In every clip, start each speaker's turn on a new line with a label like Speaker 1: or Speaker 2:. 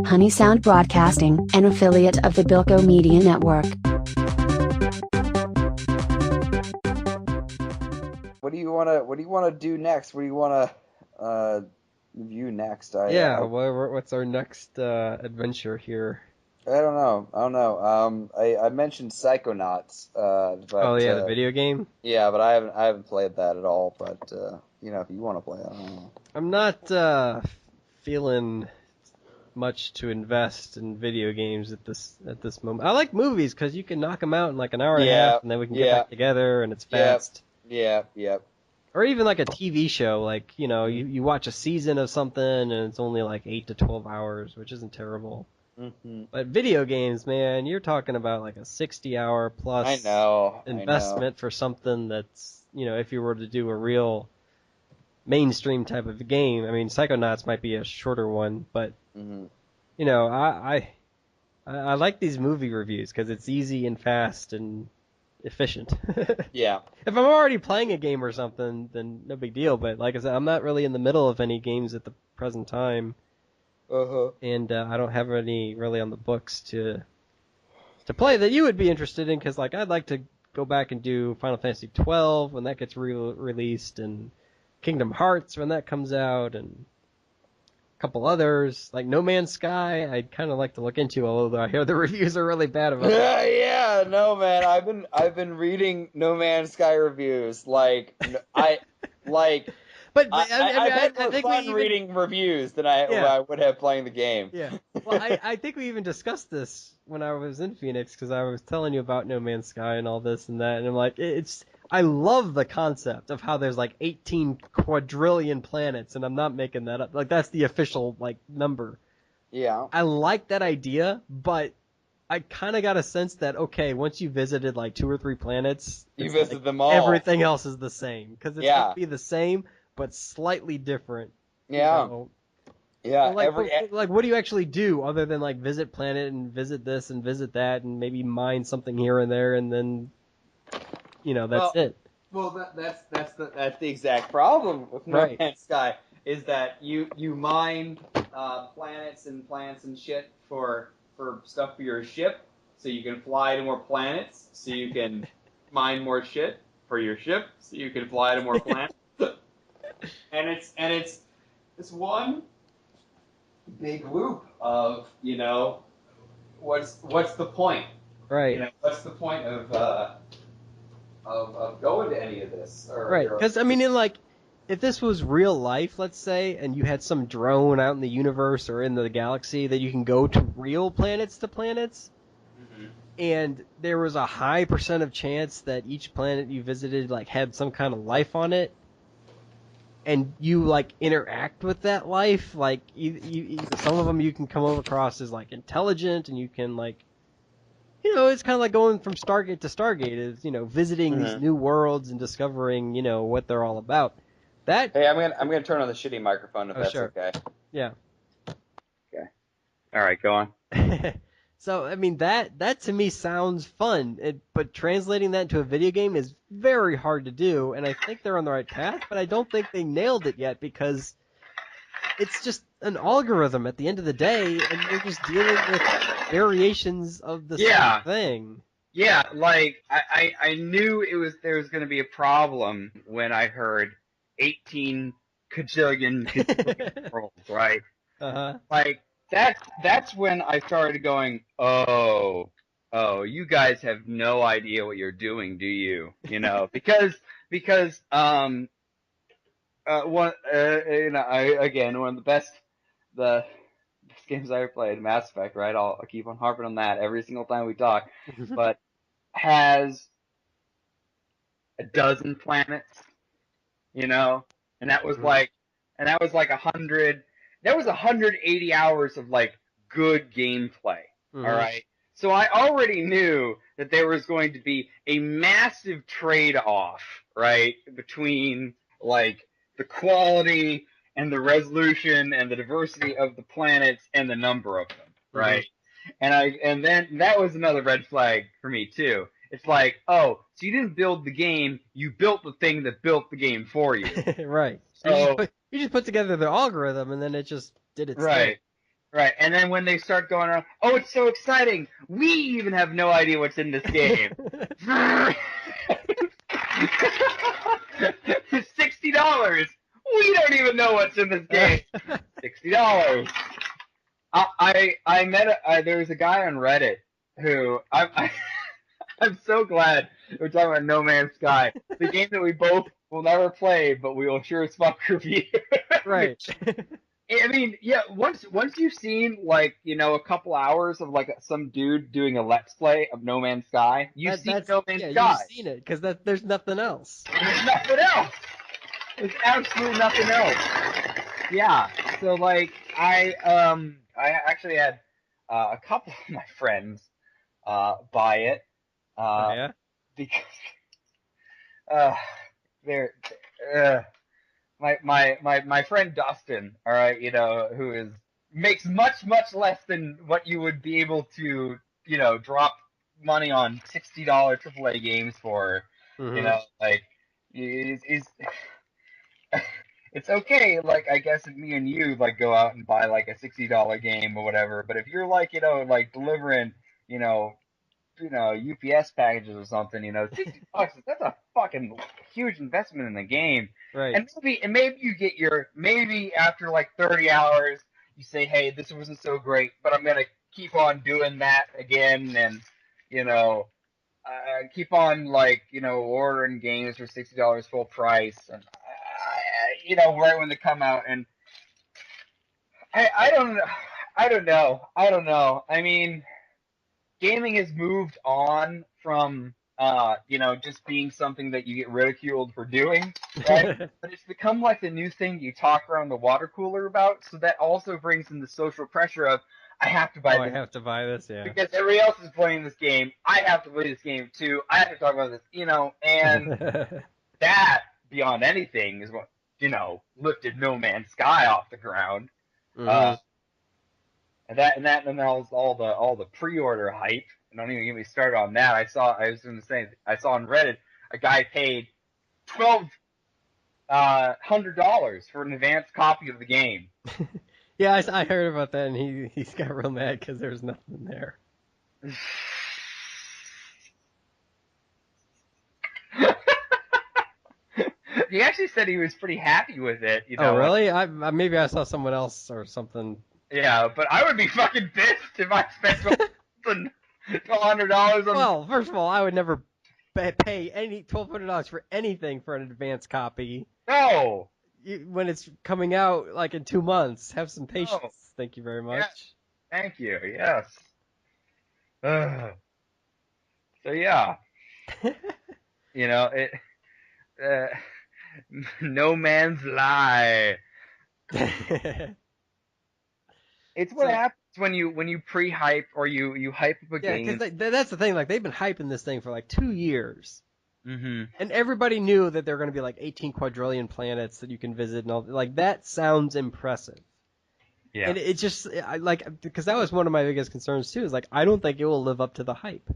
Speaker 1: Honey Sound Broadcasting, an affiliate of the Bilko Media Network.
Speaker 2: What do you wanna do next? What do you wanna review next?
Speaker 3: What's our next adventure here?
Speaker 2: I don't know. I mentioned Psychonauts, but
Speaker 3: Oh yeah, the video game.
Speaker 2: yeah, but I haven't played that at all. But if you want to play it, I don't know.
Speaker 3: I'm not feeling much to invest in video games at this moment. I like movies because you can knock them out in like an hour and a half, and then we can get back together, and it's fast.
Speaker 2: Yep.
Speaker 3: Or even like a TV show, like you watch a season of something, and it's only like 8 to 12 hours, which isn't terrible.
Speaker 2: Mm-hmm.
Speaker 3: But video games, man, you're talking about like a 60-hour plus investment for something that's, if you were to do a real mainstream type of game. I mean, Psychonauts might be a shorter one, but I like these movie reviews because it's easy and fast and efficient.
Speaker 2: Yeah.
Speaker 3: If I'm already playing a game or something, then no big deal. But like I said, I'm not really in the middle of any games at the present time. And I don't have any really on the books to play that you would be interested in, because like I'd like to go back and do Final Fantasy 12 when that gets released, and Kingdom Hearts when that comes out, and a couple others like No Man's Sky. I'd kind of like to look into, although I hear the reviews are really bad about it.
Speaker 2: Yeah, no man, I've been reading No Man's Sky reviews.
Speaker 3: But
Speaker 2: I've had more fun reading reviews than I would have playing the game.
Speaker 3: Yeah. Well, I think we even discussed this when I was in Phoenix, because I was telling you about No Man's Sky and all this and that, and I'm like, I love the concept of how there's like 18 quadrillion planets, and I'm not making that up. Like, that's the official like number.
Speaker 2: Yeah.
Speaker 3: I like that idea, but I kind of got a sense that, okay, once you visited like 2 or 3 planets,
Speaker 2: you visit them all.
Speaker 3: Everything else is the same, because it's going to be the same but slightly different.
Speaker 2: Yeah. Yeah.
Speaker 3: Like, what do you actually do other than like visit planet and visit this and visit that and maybe mine something here and there, and then that's it.
Speaker 2: Well, that's the exact problem with No Man's Sky, is that you mine planets and shit for stuff for your ship, so you can fly to more planets, so you can mine more shit for your ship, so you can fly to more planets. And it's one big loop of what's the point?
Speaker 3: Right.
Speaker 2: What's the point of going to any of this?
Speaker 3: Right. Because I mean, if this was real life, let's say, and you had some drone out in the universe or in the galaxy that you can go to real planets, and there was a high % of chance that each planet you visited like had some kind of life on it, and you like interact with that life, like you some of them you can come across as like intelligent, and you can like, it's kind of like going from Stargate to Stargate, is visiting these new worlds and discovering what they're all about.
Speaker 2: Hey, I'm gonna turn on the shitty microphone if that's okay.
Speaker 3: Yeah.
Speaker 2: Okay. All right, go on.
Speaker 3: So I mean that to me sounds fun, but translating that into a video game is very hard to do, and I think they're on the right path, but I don't think they nailed it yet, because it's just an algorithm at the end of the day, and you're just dealing with variations of the same thing.
Speaker 4: Yeah, like I knew there was going to be a problem when I heard 18 kajillion worlds, right? Like that's when I started going, oh, you guys have no idea what you're doing, do you? Because one of the best games I ever played, Mass Effect, right? I'll keep on harping on that every single time we talk, but has a dozen planets, and that was like 100. That was 180 hours of like good gameplay. All right. So I already knew that there was going to be a massive trade-off, right, between like the quality and the resolution and the diversity of the planets and the number of them, right? And then that was another red flag for me too. It's like, oh, so you didn't build the game, you built the thing that built the game for you.
Speaker 3: Right. So you just put together the algorithm, and then it just did its thing.
Speaker 4: Right, and then when they start going around, oh, it's so exciting! We even have no idea what's in this game. $60. We don't even know what's in this game. $60. I met there was a guy on Reddit who I'm so glad we're talking about No Man's Sky, the game that we both will never play, but we will sure as fuck review.
Speaker 3: Right.
Speaker 4: I mean, yeah. Once you've seen like a couple hours of like some dude doing a let's play of No Man's Sky, you've seen No Man's Sky.
Speaker 3: You've seen it because there's nothing else.
Speaker 4: There's nothing else. There's absolutely nothing else. Yeah. So like I actually had a couple of my friends buy it because they're my friend Dustin, all right, who makes much less than what you would be able to, drop money on $60 AAA games for, like, is it's okay, like, I guess if me and you, like, go out and buy, like, a $60 game or whatever, but if you're, like, like, delivering, UPS packages or something, $60, that's a fucking huge investment in the game.
Speaker 3: Right.
Speaker 4: And maybe you get maybe after like 30 hours, you say, hey, this wasn't so great, but I'm going to keep on doing that again and, keep on like, ordering games for $60 full price and, right when they come out. And I don't know. I mean, gaming has moved on from, just being something that you get ridiculed for doing, right? But it's become like the new thing you talk around the water cooler about. So that also brings in the social pressure of, I have to buy this.
Speaker 3: I have to buy this, yeah.
Speaker 4: Because everybody else is playing this game. I have to play this game too. I have to talk about this, and that, beyond anything, is what, lifted No Man's Sky off the ground.
Speaker 3: Mm-hmm.
Speaker 4: And that all the pre-order hype. And don't even get me started on that. I saw on Reddit a guy paid $1,200 for an advanced copy of the game.
Speaker 3: Yeah, I heard about that, and he's got real mad because there's nothing there.
Speaker 4: He actually said he was pretty happy with it.
Speaker 3: Oh, really? Maybe I saw someone else or something.
Speaker 4: Yeah, but I would be fucking pissed if I spent $1,200 on.
Speaker 3: Well, first of all, I would never pay $1,200 for anything for an advanced copy.
Speaker 4: No.
Speaker 3: When it's coming out like in 2 months, have some patience.
Speaker 4: No.
Speaker 3: Thank you very much.
Speaker 4: Yes. Thank you. Yes. So yeah, it. No Man's Lie. It's what happens when you pre-hype or you hype up a game.
Speaker 3: Yeah, because that's the thing. Like they've been hyping this thing for like 2 years.
Speaker 4: Mm-hmm.
Speaker 3: And everybody knew that there were going to be like 18 quadrillion planets that you can visit and all. Like that sounds impressive.
Speaker 4: Yeah.
Speaker 3: And it just because that was one of my biggest concerns too. Is like I don't think it will live up to the hype.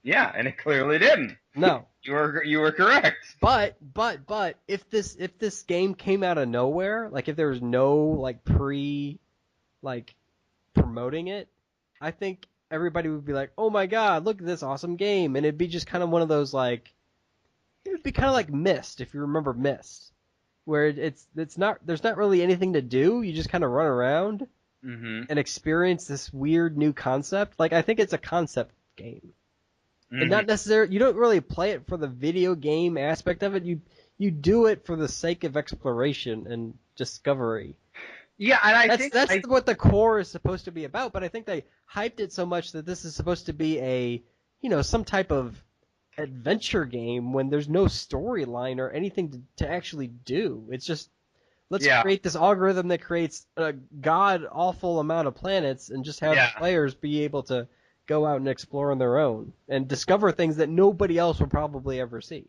Speaker 4: Yeah, and it clearly didn't.
Speaker 3: No.
Speaker 4: You were correct.
Speaker 3: But if this game came out of nowhere, like if there was no like promoting it, I think everybody would be like, "Oh my god, look at this awesome game." And it'd be just kind of one of those it would be kind of like Myst, if you remember Myst, where there's not really anything to do. You just kind of run around and experience this weird new concept. Like I think it's a concept game. And not necessarily, you don't really play it for the video game aspect of it. You do it for the sake of exploration and discovery.
Speaker 4: Yeah, and
Speaker 3: that's what the core is supposed to be about. But I think they hyped it so much that this is supposed to be some type of adventure game when there's no storyline or anything to actually do. It's just let's create this algorithm that creates a god awful amount of planets and just have players be able to go out and explore on their own and discover things that nobody else will probably ever see.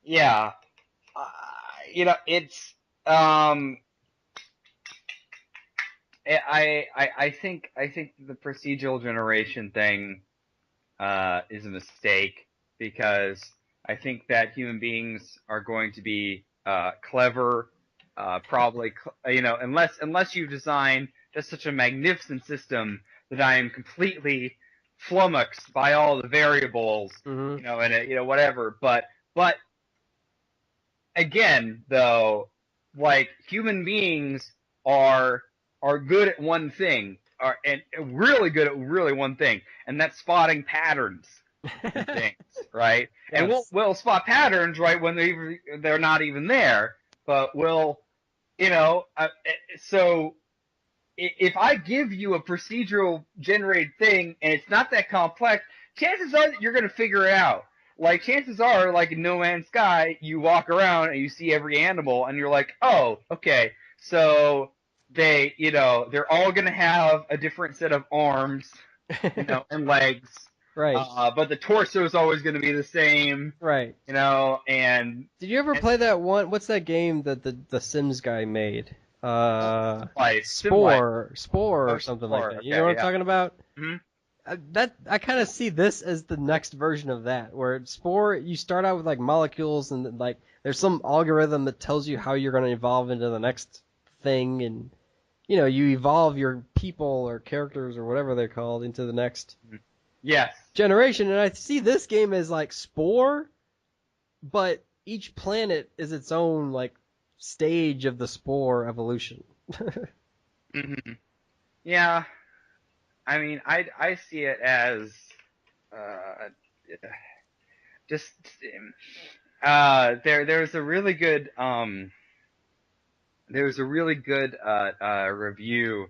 Speaker 4: Yeah. It's I think the procedural generation thing is a mistake because I think that human beings are going to be clever, probably unless you design just such a magnificent system that I am completely flummoxed by all the variables, and whatever. But again, though, like human beings are good at one thing, and really good at really one thing, and that's spotting patterns in things, right? Yes. And we'll spot patterns, right, when they're not even there, but we'll, so if I give you a procedural generated thing and it's not that complex, chances are that you're going to figure it out. Like, chances are, like in No Man's Sky, you walk around and you see every animal and you're like, oh, okay, so they're all going to have a different set of arms, and legs.
Speaker 3: Right.
Speaker 4: But the torso is always going to be the same.
Speaker 3: Right.
Speaker 4: And...
Speaker 3: Did you ever play that one? What's that game that the Sims guy made? Spore or something like that. You know what I'm talking about?
Speaker 4: Mm-hmm.
Speaker 3: I kind of see this as the next version of that, where Spore, you start out with like molecules and like there's some algorithm that tells you how you're going to evolve into the next thing, and you evolve your people or characters or whatever they're called into the next generation. And I see this game as like Spore, but each planet is its own like stage of the Spore evolution.
Speaker 4: Mm-hmm. Yeah. I mean, I see it as just there's a really good review,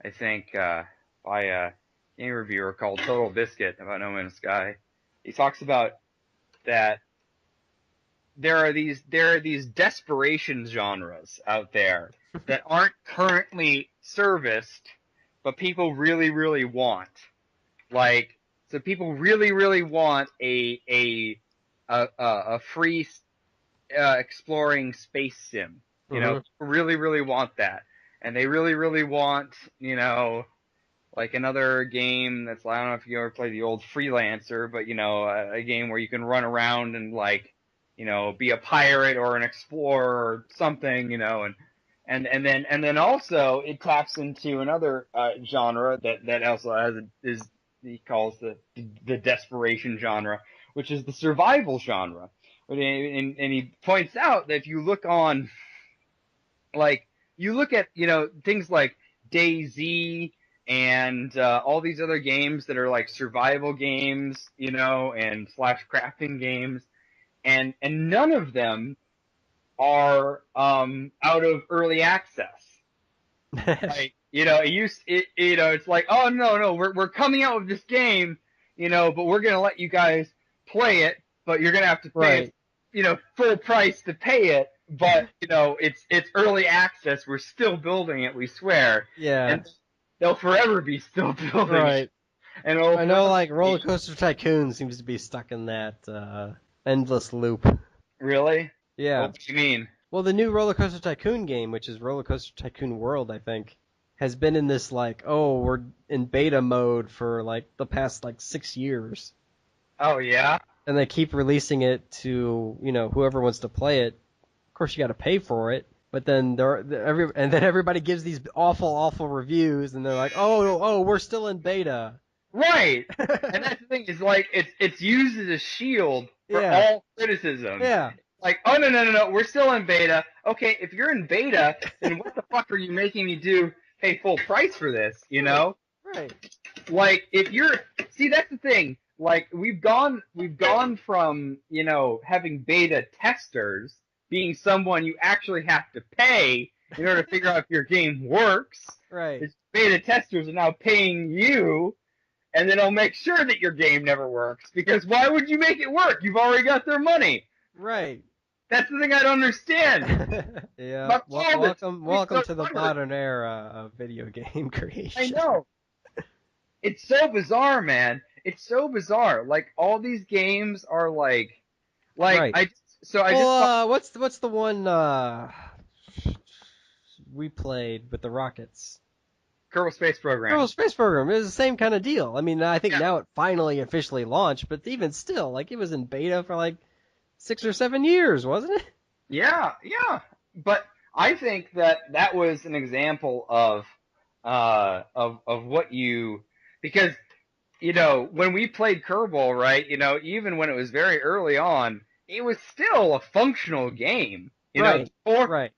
Speaker 4: I think, by a game reviewer called Total Biscuit about No Man's Sky. He talks about that there are these desperation genres out there that aren't currently serviced, but people really, really want. Like, so people really, really want a free exploring space sim. People really, really want that, and they really, really want like another game that's, I don't know if you ever played the old Freelancer, but a game where you can run around and like be a pirate or an explorer or something, and then also it taps into another genre that also he calls the desperation genre, which is the survival genre. And he points out that if you look on, like, you look at things like DayZ and all these other games that are like survival games, and / crafting games, and none of them are out of early access. Like, it's like, oh no, we're coming out with this game, but we're gonna let you guys play it, but you're gonna have to pay full price to pay it. But it's early access. We're still building it, we swear.
Speaker 3: Yeah.
Speaker 4: And they'll forever be still building it. And
Speaker 3: I know, like, Roller Coaster Tycoon seems to be stuck in that endless loop.
Speaker 4: Really?
Speaker 3: Yeah.
Speaker 4: What do you mean?
Speaker 3: Well, the new Roller Coaster Tycoon game, which is Roller Coaster Tycoon World, I think, has been in this, like, we're in beta mode for, like, the past, like, 6 years.
Speaker 4: Oh, yeah?
Speaker 3: And they keep releasing it to, whoever wants to play it. Of course, you got to pay for it. But then everybody gives these awful reviews, and they're like, oh, we're still in beta.
Speaker 4: Right. And that's the thing, is like it's used as a shield for all criticism.
Speaker 3: Yeah.
Speaker 4: Like, oh no, we're still in beta. Okay, if you're in beta, then what the fuck are you making me pay full price for this,
Speaker 3: Right.
Speaker 4: Like, that's the thing. Like, we've gone from, having beta testers being someone you actually have to pay in order to figure out if your game works.
Speaker 3: Right.
Speaker 4: Beta testers are now paying you, and then they'll make sure that your game never works, because why would you make it work? You've already got their money.
Speaker 3: Right.
Speaker 4: That's the thing I don't understand.
Speaker 3: Yeah. Welcome to the modern era of video game creation.
Speaker 4: I know. It's so bizarre, man. It's so bizarre. Like, all these games are like
Speaker 3: right. What's the one we played with the rockets?
Speaker 4: Kerbal Space Program.
Speaker 3: Kerbal Space Program is the same kind of deal. I mean, I think now it finally officially launched, but even still, like, it was in beta for like 6 or 7 years, wasn't it?
Speaker 4: Yeah. But I think that was an example of of what you, because, you know, when we played Kerbal, right, you know, even when it was very early on, it was still a functional game. You know, core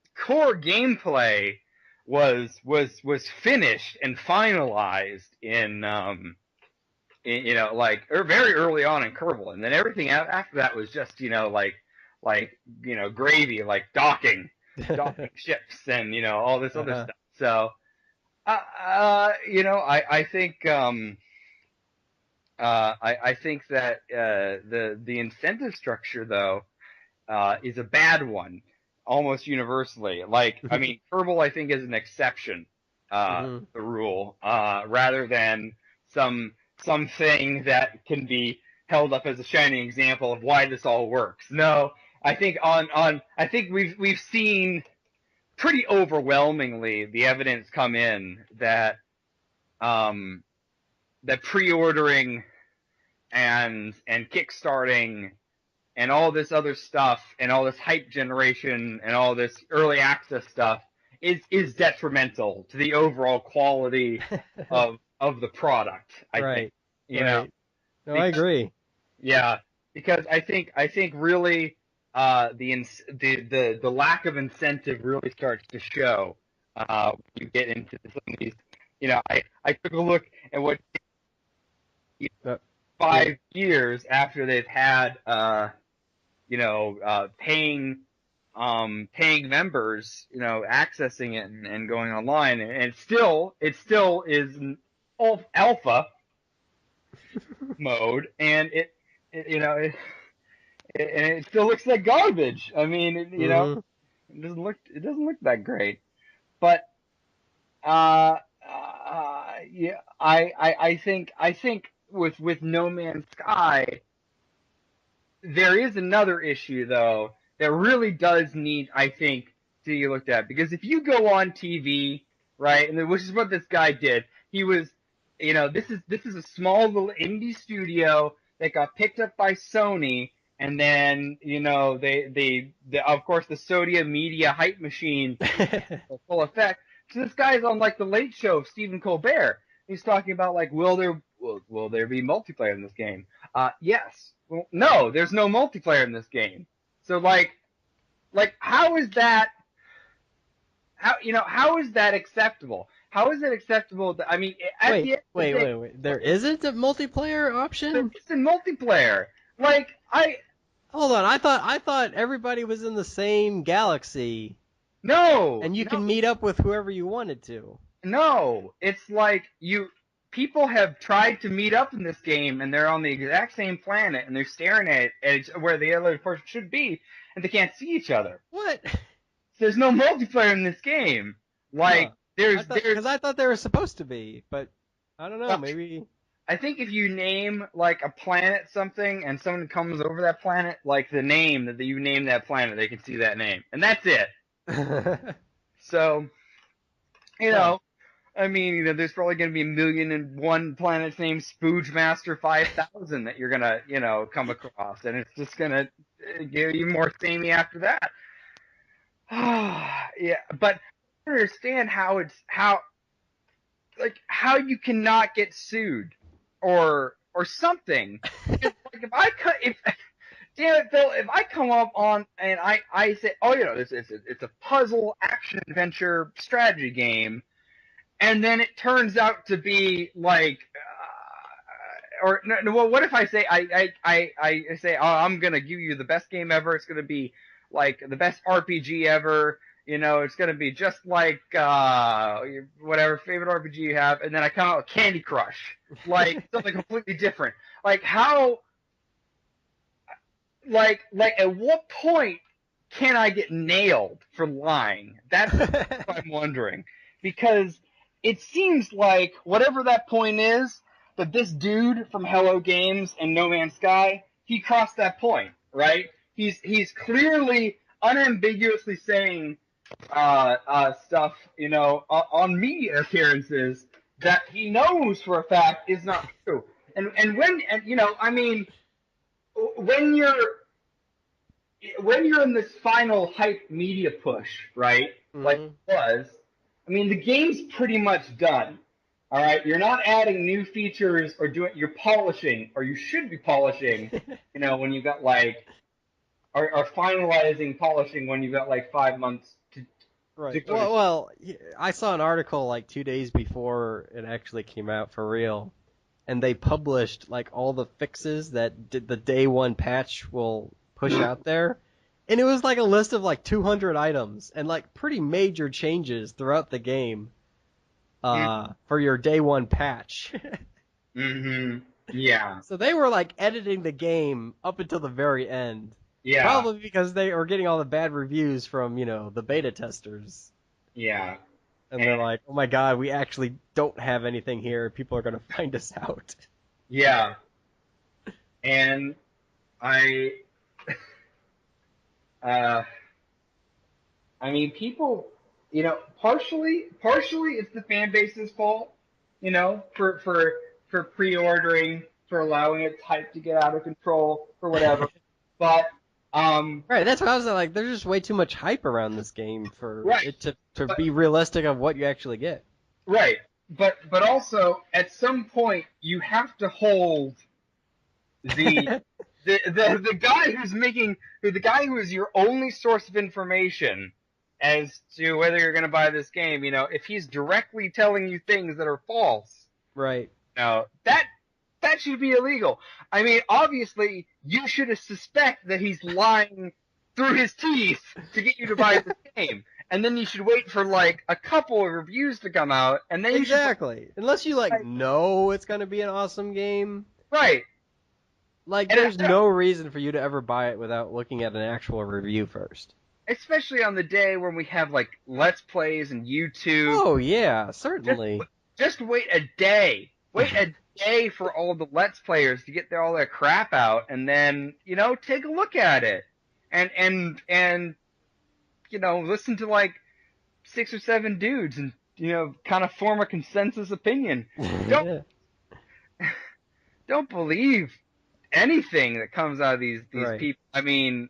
Speaker 4: gameplay was finished and finalized in you know, like, or very early on in Kerbal, and then everything after that was just, you know, like you know, gravy, like docking ships and, you know, all this other stuff. So, you know, I think I think that the incentive structure, though, is a bad one almost universally. Like, I mean, Kerbal, I think, is an exception to the rule, rather than something that can be held up as a shining example of why this all works. No, I think I think we've seen pretty overwhelmingly the evidence come in that that pre-ordering and kickstarting and all this other stuff and all this hype generation and all this early access stuff is detrimental to the overall quality of the product. I think, you know.
Speaker 3: No, I agree.
Speaker 4: Yeah, because I think really the lack of incentive really starts to show when you get into some of these. You know, I took a look at what 5 years after they've had you know, paying members, you know, accessing it and going online, and it still is an alpha mode, and it you know, and it still looks like garbage. I mean, you know, it doesn't look that great. But yeah, I think with No Man's Sky, there is another issue, though, that really does need, I think, to be looked at. Because if you go on TV, right, and which is what this guy did, he was, you know, this is a small little indie studio that got picked up by Sony, and then, you know, they of course, the Sodia media hype machine full effect. So this guy's on, like, the Late Show of Stephen Colbert. He's talking about, like, will there be multiplayer in this game? Yes. Well, no, there's no multiplayer in this game. So, like, how is that? How is that acceptable? How is it acceptable that, I mean,
Speaker 3: wait. There isn't a multiplayer option?
Speaker 4: There isn't multiplayer. Like,
Speaker 3: hold on. I thought everybody was in the same galaxy.
Speaker 4: No.
Speaker 3: And you can meet up with whoever you wanted to.
Speaker 4: No, it's like people have tried to meet up in this game, and they're on the exact same planet, and they're staring at where the other person should be, and they can't see each other.
Speaker 3: What?
Speaker 4: There's no multiplayer in this game. Like,
Speaker 3: because I thought there was supposed to be, but I don't know. Maybe.
Speaker 4: I think if you name, like, a planet something, and someone comes over that planet, like the name that you name that planet, they can see that name, and that's it. So, you know. I mean, you know, there's probably going to be 1,000,001 planets named Spoogemaster 5000 that you're going to, you know, come across, and it's just going to get you more samey after that. Yeah, but I don't understand how you cannot get sued or something. Like, damn it, Phil, if I come up on and I say, oh, you know, it's a puzzle action adventure strategy game, and then it turns out to be like, well, what if I say I say, oh, I'm gonna give you the best game ever. It's gonna be like the best RPG ever. You know, it's gonna be just like whatever favorite RPG you have, and then I come out with Candy Crush, like something completely different. Like how, like at what point can I get nailed for lying? That's what I'm wondering, because it seems like whatever that point is, that this dude from Hello Games and No Man's Sky, he crossed that point, right? He's clearly, unambiguously saying stuff, you know, on media appearances that he knows for a fact is not true. And when, you know, I mean, when you're in this final hype media push, right? Mm-hmm. Like it was. I mean, the game's pretty much done. All right, you're not adding new features or you're polishing, or you should be polishing, when you've got like, or finalizing polishing when you've got like 5 months to.
Speaker 3: Right. Well, I saw an article like 2 days before it actually came out for real, and they published like all the fixes that the day one patch will push out there, and it was like a list of like 200 items and like pretty major changes throughout the game. For your day one patch.
Speaker 4: Mm-hmm. Yeah.
Speaker 3: So they were like editing the game up until the very end.
Speaker 4: Yeah.
Speaker 3: Probably because they were getting all the bad reviews from, the beta testers.
Speaker 4: Yeah.
Speaker 3: And they're like, oh my god, we actually don't have anything here. People are going to find us out.
Speaker 4: Yeah. And people, partially it's the fan base's fault, for pre-ordering, for allowing its hype to get out of control, or whatever. But
Speaker 3: right, that's what I was like. There's just way too much hype around this game for it to be realistic of what you actually get.
Speaker 4: Right, but also at some point you have to hold the guy who is your only source of information as to whether you're going to buy this game. If he's directly telling you things that are false,
Speaker 3: right?
Speaker 4: Now that should be illegal. I mean, obviously, you should suspect that he's lying through his teeth to get you to buy this game. And then you should wait for, like, a couple of reviews to come out, and then
Speaker 3: Unless you, know it's going to be an awesome game.
Speaker 4: Right.
Speaker 3: Like, there's no reason for you to ever buy it without looking at an actual review first.
Speaker 4: Especially on the day when we have, like, Let's Plays and YouTube.
Speaker 3: Oh, yeah, certainly.
Speaker 4: Just wait a day. Wait a day for all the Let's Players to get all their crap out, and then, take a look at it. And listen to, like, 6 or 7 dudes and, kind of form a consensus opinion. Don't believe anything that comes out of these
Speaker 3: right.
Speaker 4: people. I mean,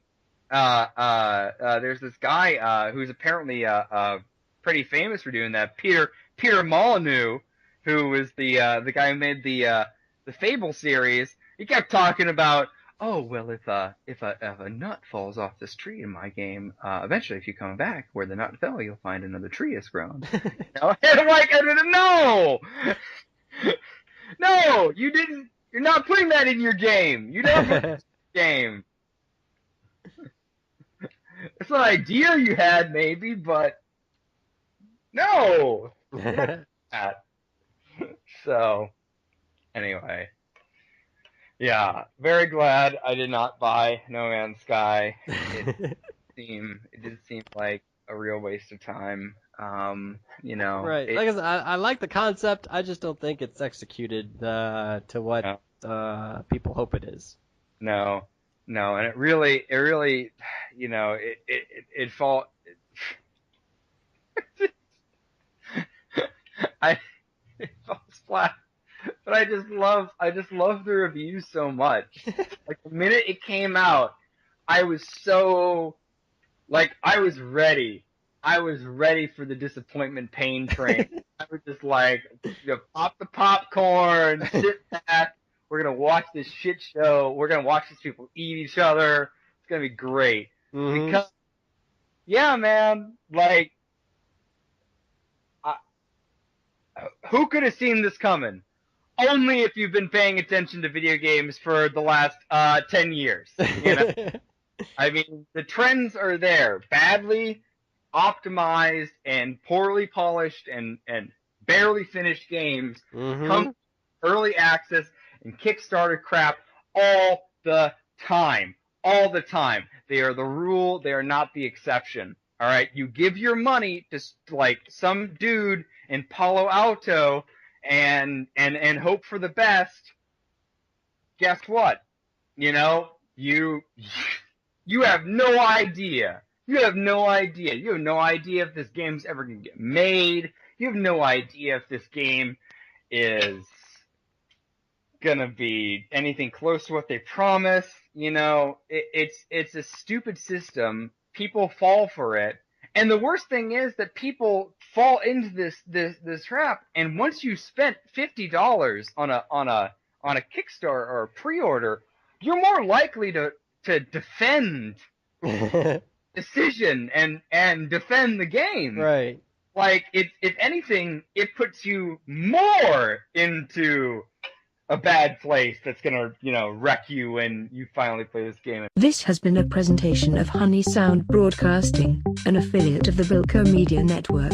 Speaker 4: there's this guy who's apparently pretty famous for doing that, Peter Molyneux, who was the guy who made the Fable series. He kept talking about, oh well, if a nut falls off this tree in my game, eventually if you come back where the nut fell, you'll find another tree has grown. And I'm like, no, you didn't. You're not putting that in your game. You don't put it in your game. It's an idea you had, maybe, but no. So, anyway, yeah, very glad I did not buy No Man's Sky. It did seem like a real waste of time.
Speaker 3: Right. Like I said, I like the concept. I just don't think it's executed to what people hope it is.
Speaker 4: No, and it really, it falls. It falls flat. But I just love the reviews so much. Like the minute it came out, I was so, I was ready. I was ready for the disappointment pain train. I was just like, pop the popcorn, sit back. We're gonna watch this shit show. We're gonna watch these people eat each other. It's gonna be great.
Speaker 3: Mm-hmm.
Speaker 4: Because, yeah, man, who could have seen this coming? Only if you've been paying attention to video games for the last 10 years. I mean, the trends are there. Badly optimized and poorly polished and barely finished games come early access and Kickstarter crap all the time. All the time. They are the rule. They are not the exception. All right? You give your money to, some dude in Palo Alto and hope for the best. Guess what? You have no idea. You have no idea. You have no idea if this game's ever going to get made. You have no idea if this game is going to be anything close to what they promise. It's a stupid system. People fall for it. And the worst thing is that people fall into this trap, and once you spent $50 on a Kickstarter or a pre-order, you're more likely to defend decision and defend the game.
Speaker 3: Right.
Speaker 4: Like, if anything, it puts you more into a bad place that's gonna, wreck you when you finally play this game.
Speaker 5: This has been a presentation of Honey Sound Broadcasting, an affiliate of the Bilko Media Network.